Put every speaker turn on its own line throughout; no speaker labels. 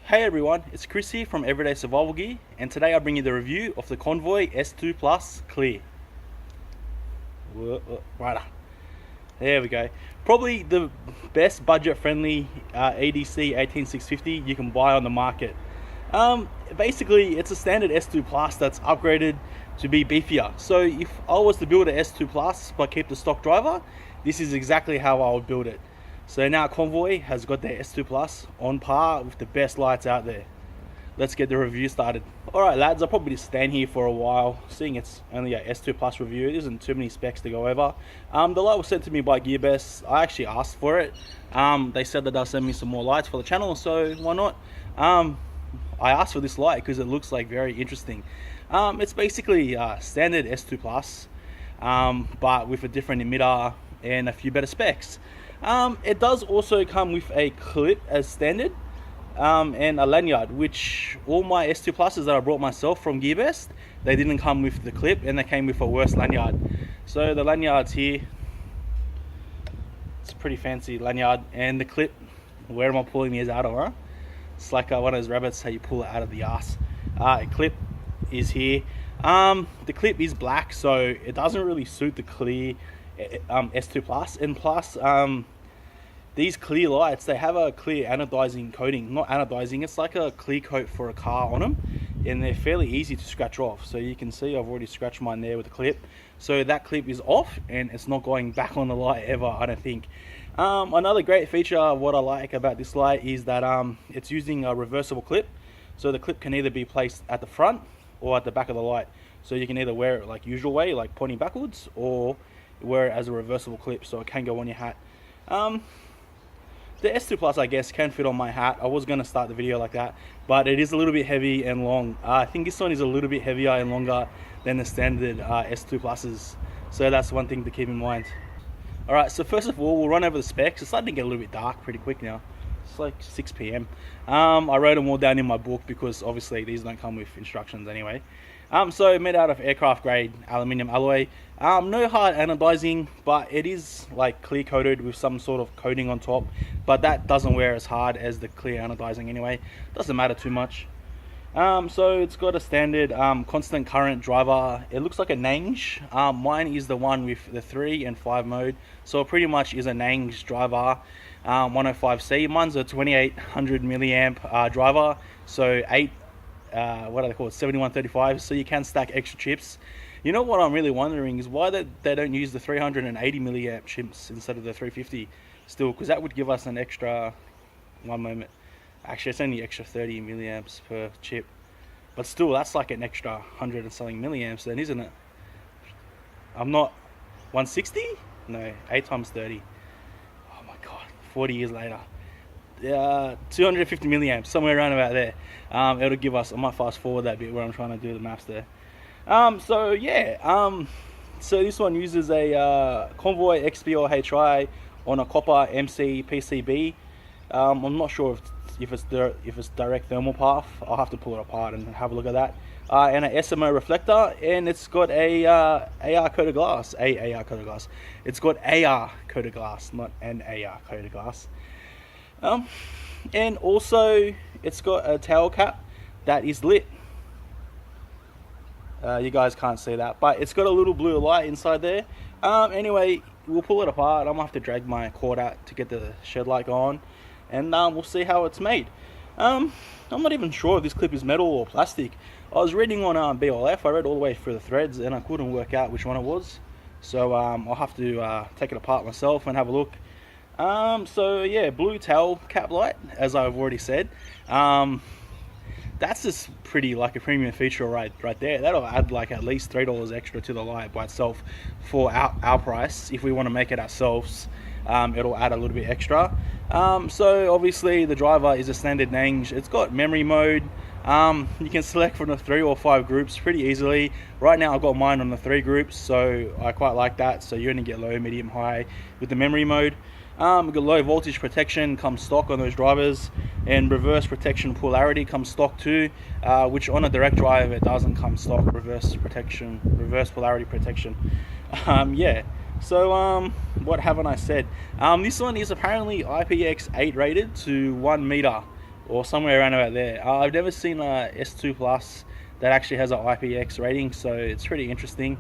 Hey everyone, it's Chris here from Everyday Survival Gear, and today I bring you the review of the Convoy S2 Plus Clear. Right, there we go. Probably the best budget-friendly EDC 18650 you can buy on the market. Basically, it's a standard S2 Plus that's upgraded to be beefier. So if I was to build an S2 Plus but keep the stock driver, this is exactly how I would build it. So now Convoy has got their S2 Plus on par with the best lights out there. Let's get the review started. Alright lads, I'll probably just stand here for a while, seeing it's only a S2 Plus review. It isn't too many specs to go over. The light was sent to me by GearBest. I actually asked for it. They said that they'll send me some more lights for the channel, so why not? I asked for this light because it looks like very interesting. It's basically standard S2 Plus, but with a different emitter and a few better specs. It does also come with a clip as standard, and a lanyard, which all my S2 Pluses that I brought myself from GearBest, they didn't come with the clip and they came with a worse lanyard. So the lanyard's here. It's a pretty fancy lanyard, and the clip, where am I pulling these out of, huh? It's like one of those rabbits, how you pull it out of the ass. Clip is here. The clip is black, so it doesn't really suit the clear S2 Plus, and plus these clear lights, they have a clear anodizing coating. Not anodizing, it's like a clear coat for a car on them, and they're fairly easy to scratch off. So you can see I've already scratched mine there with the clip, so that clip is off and it's not going back on the light ever, I don't think. Another great feature of what I like about this light is that it's using a reversible clip, so the clip can either be placed at the front or at the back of the light. So you can either wear it like usual way, like pointing backwards, or wear it as a reversible clip, so it can go on your hat. The S2 Plus, I guess, can fit on my hat. I was going to start the video like that, but it is a little bit heavy and long. I think this one is a little bit heavier and longer than the standard S2 Pluses, so that's one thing to keep in mind. Alright, so first of all, we'll run over the specs. It's starting to get a little bit dark pretty quick now. It's like 6 PM. I wrote them all down in my book because obviously these don't come with instructions anyway. So made out of aircraft grade aluminium alloy. No hard anodizing, but it is like clear coated with some sort of coating on top, but that doesn't wear as hard as the clear anodizing anyway. Doesn't matter too much. So it's got a standard constant current driver. It looks like a Nange. Mine is the one with the 3 and 5 mode, so it pretty much is a Nange driver, 105C. Mine's a 2800 milliamp driver, so 8 what are they called, 7135, so you can stack extra chips. You know what I'm really wondering is why they don't use the 380 milliamp chips instead of the 350 still, because that would give us an extra, one moment, actually it's only extra 30 milliamps per chip, but still that's like an extra 100 and something milliamps then, isn't it? I'm not 160, no, 8 times 30, oh my god, 40 years later. 250 milliamps, somewhere around about there. It'll give us, I might fast forward that bit where I'm trying to do the maths there. So yeah, so this one uses a Convoy XPL-HI on a copper MC PCB. I'm not sure if it's direct thermal path. I'll have to pull it apart and have a look at that. And an SMO reflector, and it's got a AR coated glass. AR coated glass. It's got AR coated glass, not an AR coated glass. And also it's got a tail cap that is lit. You guys can't see that, but it's got a little blue light inside there. Anyway, we'll pull it apart. I'm gonna have to drag my cord out to get the shed light on, and we'll see how it's made. I'm not even sure if this clip is metal or plastic. I was reading on BLF, I read all the way through the threads and I couldn't work out which one it was, so I'll have to take it apart myself and have a look. So yeah, blue tail cap light, as I've already said. That's just pretty like a premium feature right there. That'll add like at least $3 extra to the light by itself for our price. If we want to make it ourselves, it'll add a little bit extra. So obviously the driver is a standard Nange. It's got memory mode. You can select from the 3 or 5 groups pretty easily. Right now I've got mine on the 3 groups, so I quite like that. So you only get low, medium, high with the memory mode. We've got low voltage protection comes stock on those drivers, and reverse protection polarity comes stock too, which on a direct drive it doesn't come stock. Reverse polarity protection. Yeah, so what haven't I said? This one is apparently IPX8 rated to 1 meter or somewhere around about there. I've never seen a S2 Plus that actually has an IPX rating, so it's pretty interesting.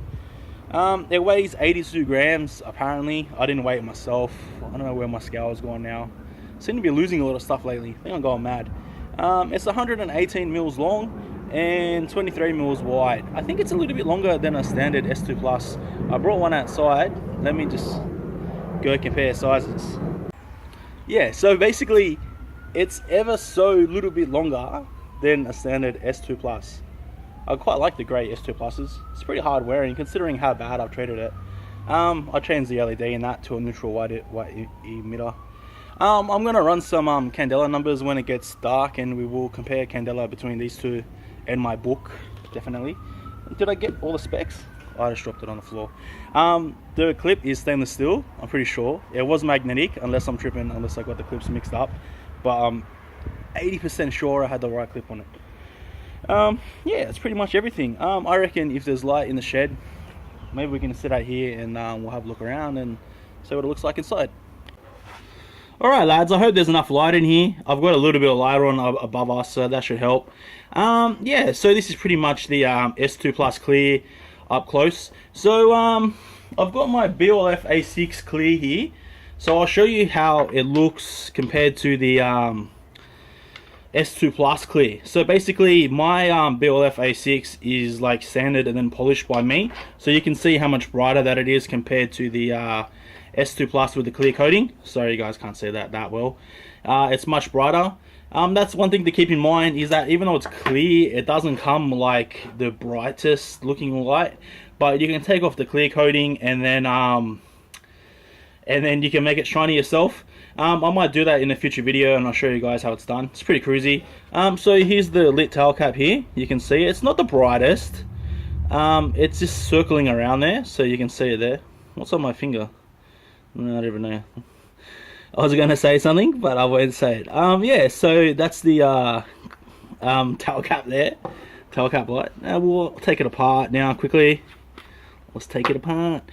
It weighs 82 grams apparently. I didn't weigh it myself. I don't know where my scale is going now. I seem to be losing a lot of stuff lately. I think I'm going mad. It's 118 mils long and 23 mils wide. I think it's a little bit longer than a standard S2 Plus. I brought one outside. Let me just go compare sizes. Yeah, so basically it's ever so little bit longer than a standard S2 Plus. I quite like the grey S2 Pluses. It's pretty hard wearing considering how bad I've treated it. I changed the LED in that to a neutral white emitter. I'm going to run some candela numbers when it gets dark, and we will compare candela between these two and my book, definitely. Did I get all the specs? I just dropped it on the floor. The clip is stainless steel, I'm pretty sure. It was magnetic, unless I'm tripping, unless I got the clips mixed up. But I'm 80% sure I had the right clip on it. Yeah, it's pretty much everything. I reckon if there's light in the shed, maybe we can sit out here and we'll have a look around and see what it looks like inside. Alright lads, I hope there's enough light in here. I've got a little bit of light on above us, so that should help. Yeah, so this is pretty much the S2 Plus clear up close. So I've got my BLF A6 clear here, so I'll show you how it looks compared to the S2 Plus clear. So basically my BLF A6 is like sanded and then polished by me, so you can see how much brighter that it is compared to the S2 Plus with the clear coating. Sorry you guys can't see that well. It's much brighter. That's one thing to keep in mind, is that even though it's clear, it doesn't come like the brightest looking light, but you can take off the clear coating and then you can make it shiny yourself. I might do that in a future video and I'll show you guys how it's done. It's pretty cruisy. So here's the lit tail cap here. You can see it's not the brightest. It's just circling around there, so you can see it there. What's on my finger? I don't even know. I was going to say something, but I won't say it. Yeah, so that's the tail cap there. Tail cap light. We'll take it apart now quickly. Let's take it apart.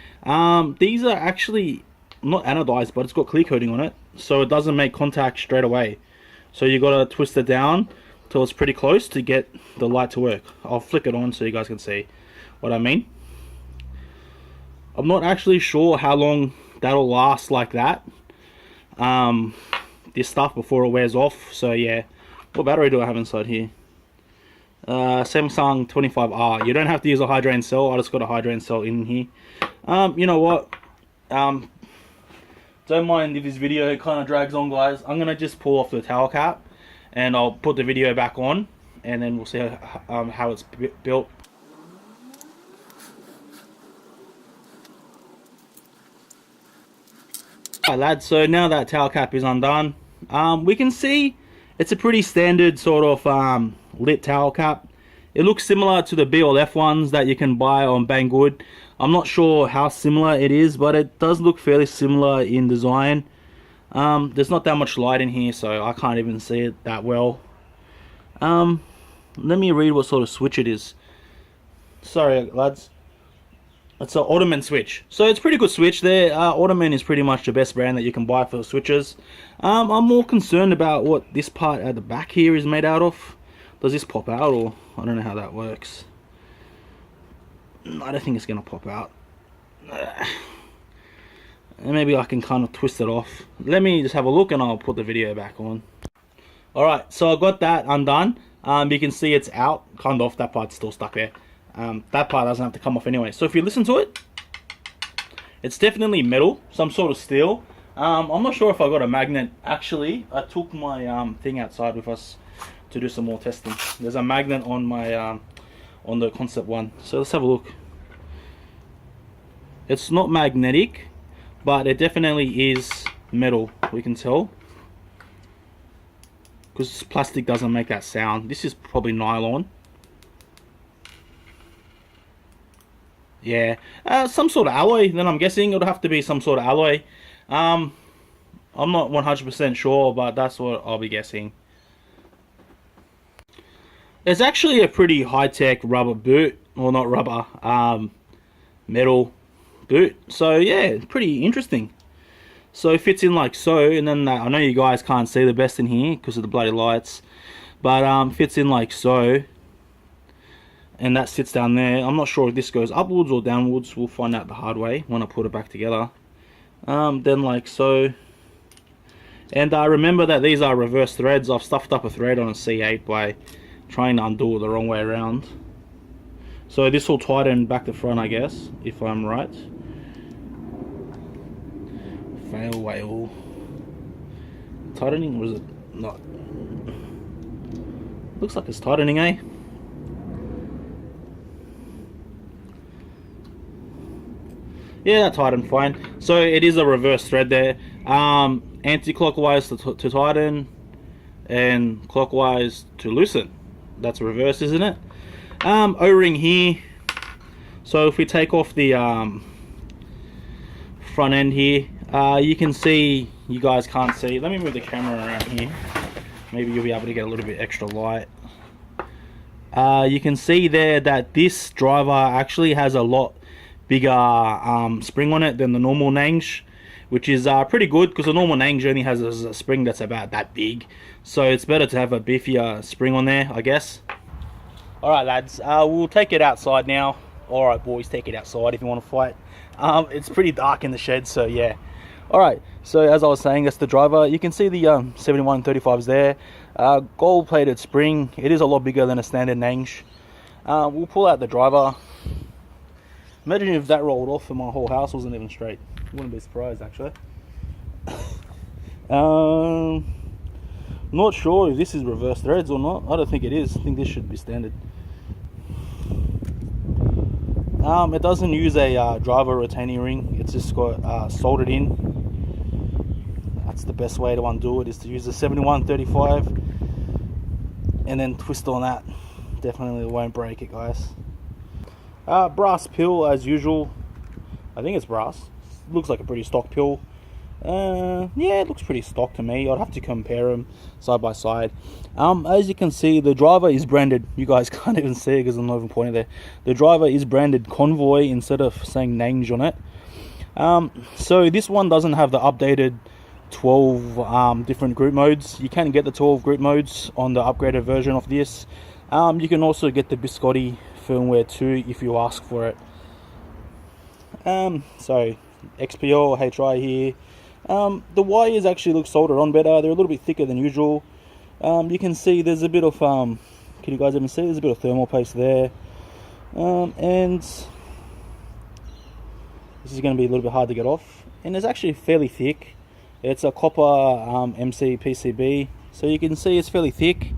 These are actually not anodized, but it's got clear coating on it, so it doesn't make contact straight away. So you got to twist it down till it's pretty close to get the light to work. I'll flick it on so you guys can see what I mean. I'm not actually sure how long that'll last like that, this stuff, before it wears off. So yeah, what battery do I have inside here? Samsung 25R. You don't have to use a high drain cell. I just got a high drain cell in here. You know what, don't mind if this video kind of drags on, guys. I'm gonna just pull off the towel cap and I'll put the video back on, and then we'll see how it's built. Alright lads, so now that towel cap is undone, we can see it's a pretty standard sort of lit towel cap. It looks similar to the BLF ones that you can buy on Banggood. I'm not sure how similar it is, but it does look fairly similar in design. There's not that much light in here, so I can't even see it that well. Let me read what sort of switch it is. Sorry lads. It's an Ottoman switch, so it's a pretty good switch there. Ottoman is pretty much the best brand that you can buy for switches. I'm more concerned about what this part at the back here is made out of. Does this pop out, or I don't know how that works. I don't think it's gonna pop out. Maybe I can kind of twist it off. Let me just have a look and I'll put the video back on. Alright, so I got that undone. You can see it's out, kind of. That part's still stuck there. That part doesn't have to come off anyway. So if you listen to it, it's definitely metal, some sort of steel. I'm not sure if I got a magnet. Actually, I took my thing outside with us to do some more testing. There's a magnet on my on the concept one, so let's have a look. It's not magnetic, but it definitely is metal, we can tell, because plastic doesn't make that sound. This is probably nylon. Yeah, some sort of alloy, then I'm guessing. It'll have to be some sort of alloy. I'm not 100% sure, but that's what I'll be guessing. It's actually a pretty high-tech rubber boot, well, not rubber, metal boot. So yeah, pretty interesting. So it fits in like so, and then I know you guys can't see the best in here because of the bloody lights, but fits in like so, and that sits down there. I'm not sure if this goes upwards or downwards. We'll find out the hard way when I put it back together. Then like so, and remember that these are reverse threads. I've stuffed up a thread on a C8 by trying to undo it the wrong way around. So this will tighten back to front, I guess, if I'm right. Fail whale. Tightening, or is it not? Looks like it's tightening, eh? Yeah, that tightened fine. So it is a reverse thread there. Anti-clockwise to tighten, and clockwise to loosen. That's reverse, isn't it? O-ring here. So if we take off the front end here, you can see, you guys can't see. Let me move the camera around here. Maybe you'll be able to get a little bit extra light. You can see there that this driver actually has a lot bigger spring on it than the normal Nange, which is pretty good, because the normal Nange only has a spring that's about that big. So it's better to have a beefier spring on there, I guess. Alright lads, we'll take it outside now. Alright boys, take it outside if you want to fight. It's pretty dark in the shed, so yeah. Alright, so as I was saying, that's the driver. You can see the 7135s there. Gold plated spring. It is a lot bigger than a standard Nange. We'll pull out the driver. Imagine if that rolled off and my whole house wasn't even straight. Wouldn't be surprised actually. Not sure if this is reverse threads or not. I don't think it is. I think this should be standard. It doesn't use a driver retaining ring. It's just got soldered in. That's the best way to undo it, is to use the 7135 and then twist on that. Definitely won't break it, guys. Brass pill as usual. I think it's brass. Looks like a pretty stock pill. Yeah, it looks pretty stock to me. I'd have to compare them side by side. As you can see, the driver is branded. You guys can't even see it because I'm not even pointing there. The driver is branded Convoy instead of saying Nange on it. So this one doesn't have the updated 12 different group modes. You can get the 12 group modes on the upgraded version of this. You can also get the Biscotti firmware too if you ask for it. So XPL-HI here. The wires actually look soldered on better. They're a little bit thicker than usual. You can see there's a bit of can you guys even see? There's a bit of thermal paste there. And this is going to be a little bit hard to get off. And it's actually fairly thick. It's a copper MC PCB, so you can see it's fairly thick.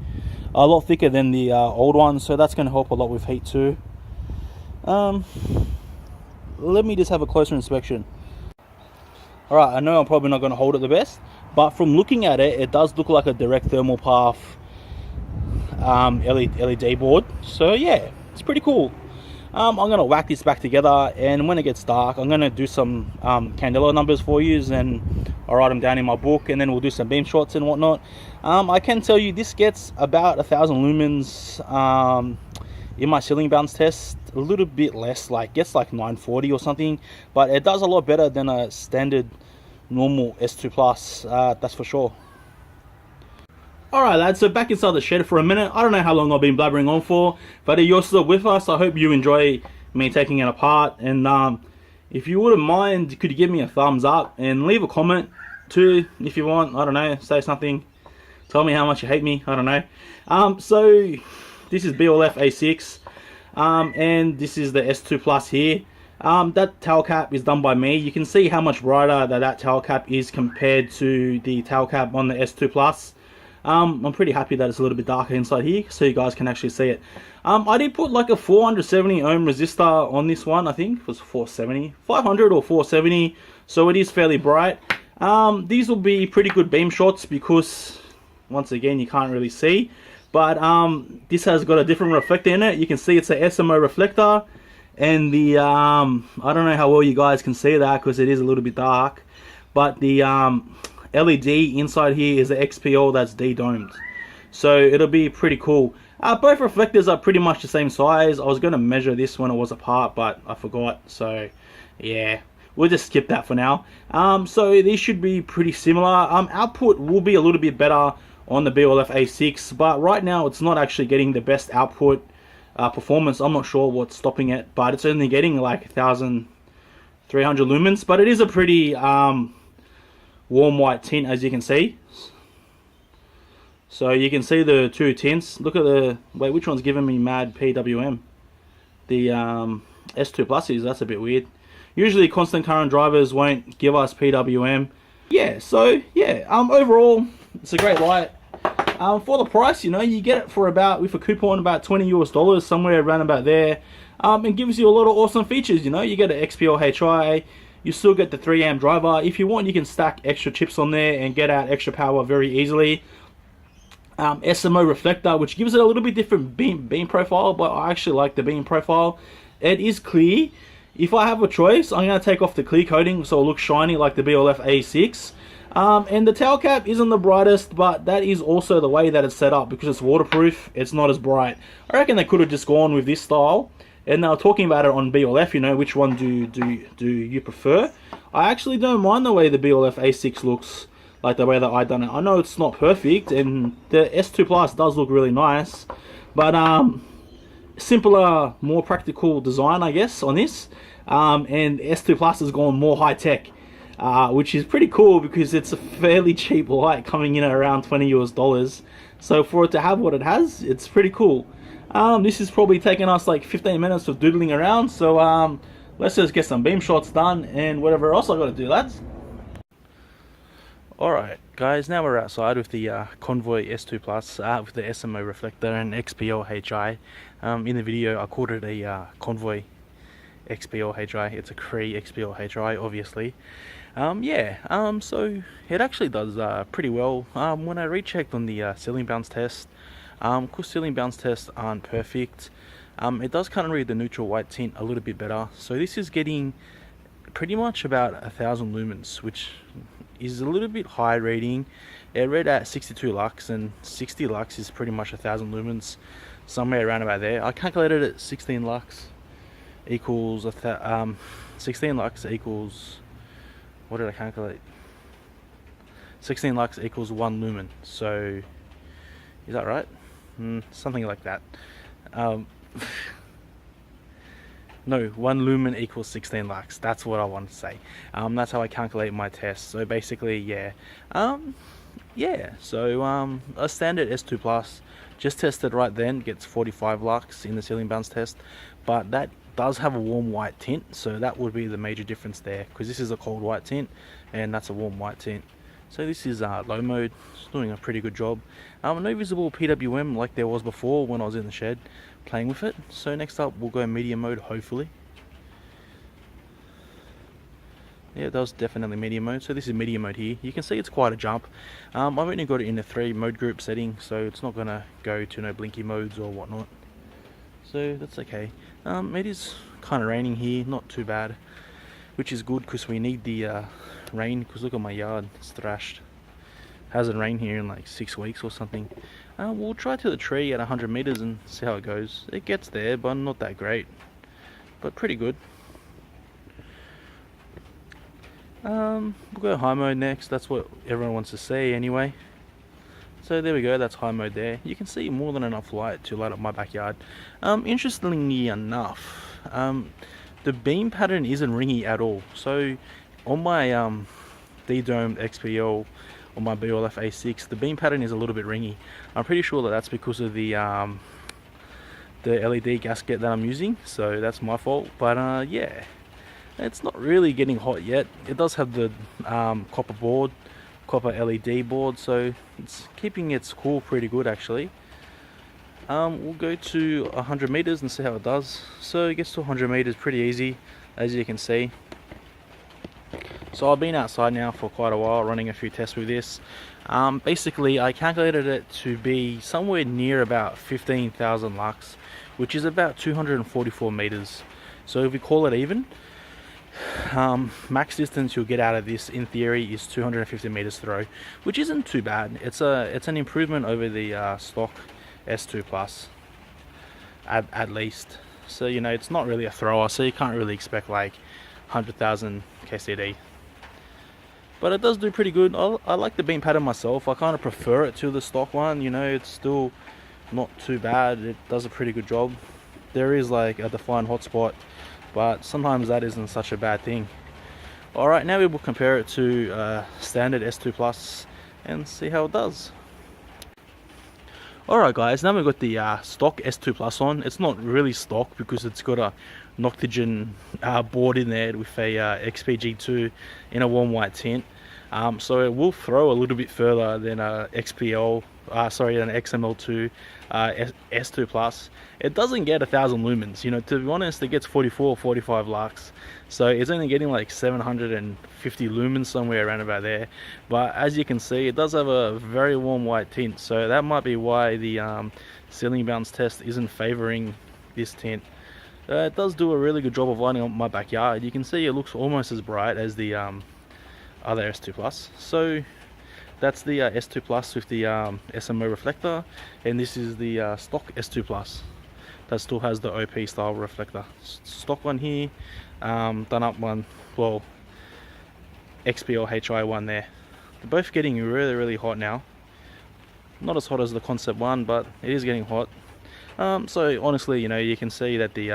A lot thicker than the old one, so that's going to help a lot with heat too. Let me just have a closer inspection. Alright, I know I'm probably not going to hold it the best, but from looking at it, it does look like a direct thermal path LED board. So yeah, it's pretty cool. I'm going to whack this back together, and when it gets dark, I'm going to do some candela numbers for you, and I'll write them down in my book, and then we'll do some beam shots and whatnot. I can tell you this gets about 1,000 lumens in my ceiling bounce test. A little bit less, like gets like 940 or something, but it does a lot better than a standard normal S2 Plus, that's for sure. Alright lads, so back inside the shed for a minute. I don't know how long I've been blabbering on for, but you're still with us. I hope you enjoy me taking it apart, and if you wouldn't mind, could you give me a thumbs up and leave a comment too if you want. I don't know, say something, tell me how much you hate me, I don't know. So this is BLF A6, and this is the S2 Plus here. That tail cap is done by me. You can see how much brighter that tail cap is compared to the tail cap on the S2 Plus. I'm pretty happy that it's a little bit darker inside here, so you guys can actually see it. I did put like a 470 ohm resistor on this one. I think it was 470, 500 or 470, so it is fairly bright. These will be pretty good beam shots because, once again, you can't really see, but this has got a different reflector in it. You can see it's a SMO reflector, and the I don't know how well you guys can see that because it is a little bit dark, but the LED inside here is the XPL that's de-domed, so it'll be pretty cool. Both reflectors are pretty much the same size. I was going to measure this when it was apart, but I forgot, so yeah, we'll just skip that for now. So these should be pretty similar. Output will be a little bit better on the BLF A6, but right now it's not actually getting the best output performance. I'm not sure what's stopping it, but it's only getting like 1,300 lumens, but it is a pretty warm white tint, as you can see. So you can see the two tints. Look at the, wait, which one's giving me mad PWM? The S2 Plus is, that's a bit weird. Usually constant current drivers won't give us PWM. Yeah, so yeah, overall it's a great light. For the price, you know, you get it for about, with a coupon, about $20 US, somewhere around about there. It gives you a lot of awesome features, you know. You get an XPL-HI, you still get the 3 amp driver. If you want, you can stack extra chips on there and get out extra power very easily. SMO reflector, which gives it a little bit different beam profile, but I actually like the beam profile. It is clear. If I have a choice, I'm going to take off the clear coating so it looks shiny like the BLF A6. And the tail cap isn't the brightest, but that is also the way that it's set up, because it's waterproof, it's not as bright. I reckon they could have just gone with this style. And they were talking about it on BLF, you know, which one do you prefer? I actually don't mind the way the BLF A6 looks, like the way that I done it. I know it's not perfect, and the S2 Plus does look really nice, but simpler, more practical design, I guess, on this. And S2 Plus has gone more high tech, which is pretty cool because it's a fairly cheap light coming in at around $20 US. So for it to have what it has, it's pretty cool. This is probably taking us like 15 minutes of doodling around, so let's just get some beam shots done and whatever else I gotta do, lads. Alright guys, now we're outside with the Convoy S2 Plus with the SMO reflector and XPL-HI. In the video I called it a Convoy XPL-HI. It's a Cree XPL-HI, obviously. So it actually does pretty well. When I rechecked on the ceiling bounce test, because ceiling bounce tests aren't perfect, it does kind of read the neutral white tint a little bit better. So this is getting pretty much about 1,000 lumens, which is a little bit high rating. It read at 62 lux, and 60 lux is pretty much 1,000 lumens, somewhere around about there. I calculated it 16 lux equals 16 lux equals, what did I calculate? 16 lux equals 1 lumen. So is that right? Something like that. No, 1 lumen equals 16 lux. That's what I want to say. That's how I calculate my test. So basically, yeah. So a standard S2 Plus, just tested right then, gets 45 lux in the ceiling bounce test. But that does have a warm white tint, so that would be the major difference there. Because this is a cold white tint, and that's a warm white tint. So this is low mode. It's doing a pretty good job. No visible PWM like there was before when I was in the shed playing with it. So next up we'll go medium mode, hopefully. Yeah, that was definitely medium mode. So this is medium mode here. You can see it's quite a jump. I've only got it in the 3 mode group setting, so it's not gonna go to no blinky modes or whatnot. So that's okay. It is kind of raining here, not too bad, which is good because we need the rain, because look at my yard, it's thrashed. Hasn't rained here in like 6 weeks or something. We'll try to the tree at 100 meters and see how it goes. It gets there, but not that great, but pretty good. We'll go high mode next. That's what everyone wants to see anyway. So there we go, that's high mode there. You can see more than enough light to light up my backyard. Interestingly enough, the beam pattern isn't ringy at all. So on my de-domed XPL, on my BLF A6, the beam pattern is a little bit ringy. I'm pretty sure that that's because of the LED gasket that I'm using, so that's my fault. But yeah, it's not really getting hot yet. It does have the copper LED board, so it's keeping its cool pretty good actually. We'll go to 100 meters and see how it does. So it gets to 100 meters pretty easy, as you can see. So I've been outside now for quite a while running a few tests with this. Basically I calculated it to be somewhere near about 15,000 lux, which is about 244 meters. So if we call it even, max distance you'll get out of this in theory is 250 meters throw, which isn't too bad. It's an improvement over the stock S2 Plus at least. So you know, it's not really a thrower, so you can't really expect like 100,000 KCD. But it does do pretty good. I like the beam pattern myself. I kind of prefer it to the stock one. You know, it's still not too bad. It does a pretty good job. There is like a defined hotspot, but sometimes that isn't such a bad thing. Alright, now we will compare it to standard S2 Plus and see how it does. Alright guys, now we've got the stock S2 Plus on. It's not really stock because it's got a Noctigen board in there with a XPG2 in a warm white tint. So it will throw a little bit further than a XPL, sorry, an XML2 S2 Plus. It doesn't get 1000 lumens, you know, to be honest. It gets 44 or 45 lux, so it's only getting like 750 lumens, somewhere around about there. But as you can see, it does have a very warm white tint, so that might be why the ceiling bounce test isn't favoring this tint. It does do a really good job of lighting up my backyard. You can see it looks almost as bright as the other S2 Plus. So that's the S2 Plus with the SMO reflector, and this is the stock S2 Plus that still has the OP style reflector. Stock one here, done up one, well, XPL-HI one there. They're both getting really hot now. Not as hot as the concept one, but it is getting hot. So honestly, you know, you can see that the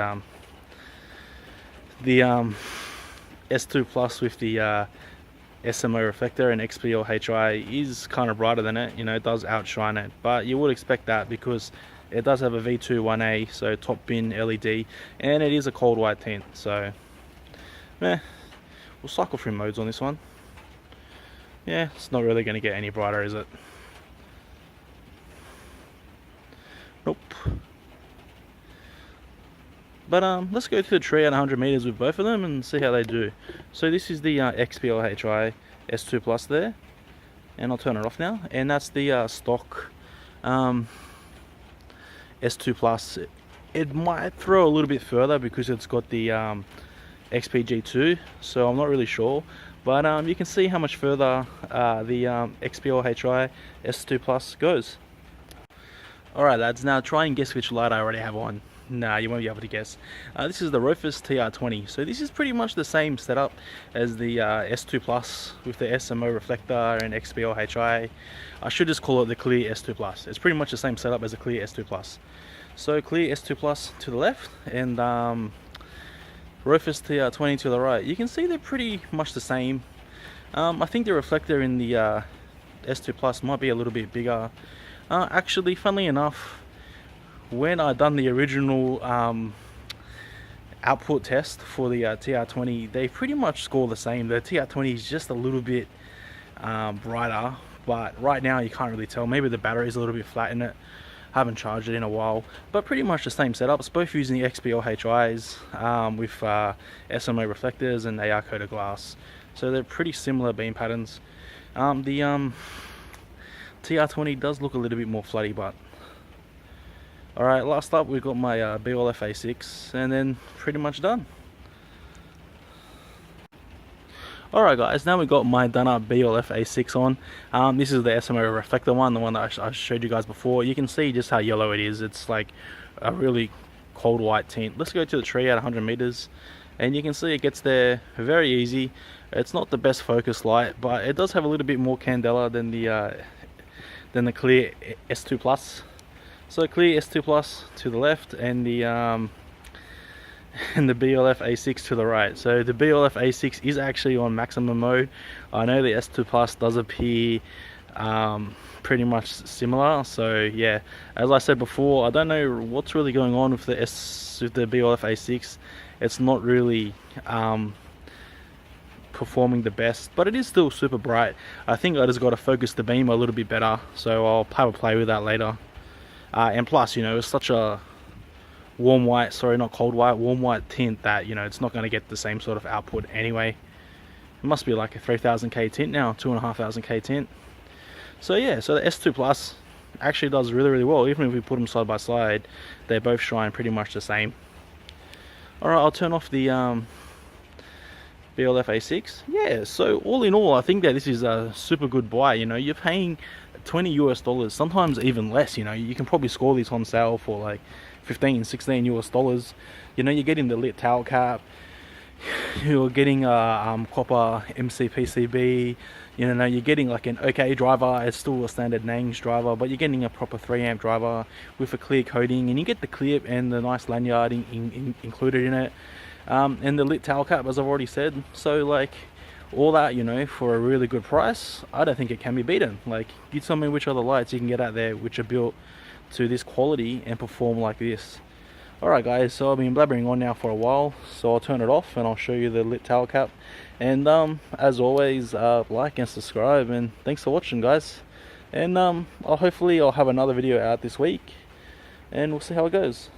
S2 Plus with the SMO reflector and XPL-HI is kind of brighter than it. You know, it does outshine it, but you would expect that because it does have a V2 1A, so top bin LED, and it is a cold white tint. So we'll cycle through modes on this one. Yeah, it's not really going to get any brighter, is it? Nope. But let's go to the tree at 100 meters with both of them and see how they do. So this is the XPL-HI S2 Plus there, and I'll turn it off now. And that's the stock S2 Plus. It might throw a little bit further because it's got the XPG2, so I'm not really sure. But you can see how much further the XPL-HI S2 Plus goes. Alright lads, now try and guess which light I already have on. Nah, you won't be able to guess. This is the Rofus TR20. So this is pretty much the same setup as the S2 Plus with the SMO reflector and XPL-HI. I should just call it the clear S2 Plus. It's pretty much the same setup as the clear S2 Plus. So clear S2 Plus to the left and Rofus TR20 to the right. You can see they're pretty much the same. I think the reflector in the S2 Plus might be a little bit bigger. Actually, funnily enough, when I done the original output test for the TR20, they pretty much score the same. The TR20 is just a little bit brighter, but right now you can't really tell. Maybe the battery is a little bit flat in it. Haven't charged it in a while, but pretty much the same setups, both using the XPL-HIs with SMO reflectors and AR coated glass. So they're pretty similar beam patterns. The TR20 does look a little bit more floody, but alright, last up we've got my BLF A6, and then pretty much done. Alright guys, now we've got my done up BLF A6 on. This is the SMO reflector one, the one that I showed you guys before. You can see just how yellow it is. It's like a really cold white tint. Let's go to the tree at 100 meters, and you can see it gets there very easy. It's not the best focus light, but it does have a little bit more candela than the clear S2 Plus. So clear S2 Plus to the left, and the BLF A6 to the right. So the BLF A6 is actually on maximum mode. I know the S2 Plus does appear pretty much similar. So yeah, as I said before, I don't know what's really going on with the BLF A6. It's not really performing the best, but it is still super bright. I think I just got to focus the beam a little bit better, so I'll have a play with that later. And plus, you know, it's such a warm white, sorry, not cold white, warm white tint that, you know, it's not going to get the same sort of output anyway. It must be like a 3000K tint now, 2500K tint. So yeah, so the S2 Plus actually does really well. Even if we put them side by side, they both shine pretty much the same. Alright, I'll turn off the BLF A6. Yeah, so all in all, I think that this is a super good buy. You know, you're paying $20 US, sometimes even less. You know, you can probably score these on sale for like $15, $16 US. You know, you're getting the lit tail cap, you're getting a copper MCPCB, you know, you're getting like an OK driver. It's still a standard Nangs driver, but you're getting a proper 3 amp driver with a clear coating, and you get the clip and the nice lanyard included in it, and the lit tail cap, as I've already said. So like all that, you know, for a really good price, I don't think it can be beaten. Like, you tell me which other lights you can get out there which are built to this quality and perform like this. Alright guys, so I've been blabbering on now for a while, so I'll turn it off and I'll show you the lit tail cap. And as always, like and subscribe, and thanks for watching guys. And hopefully I'll have another video out this week, and we'll see how it goes.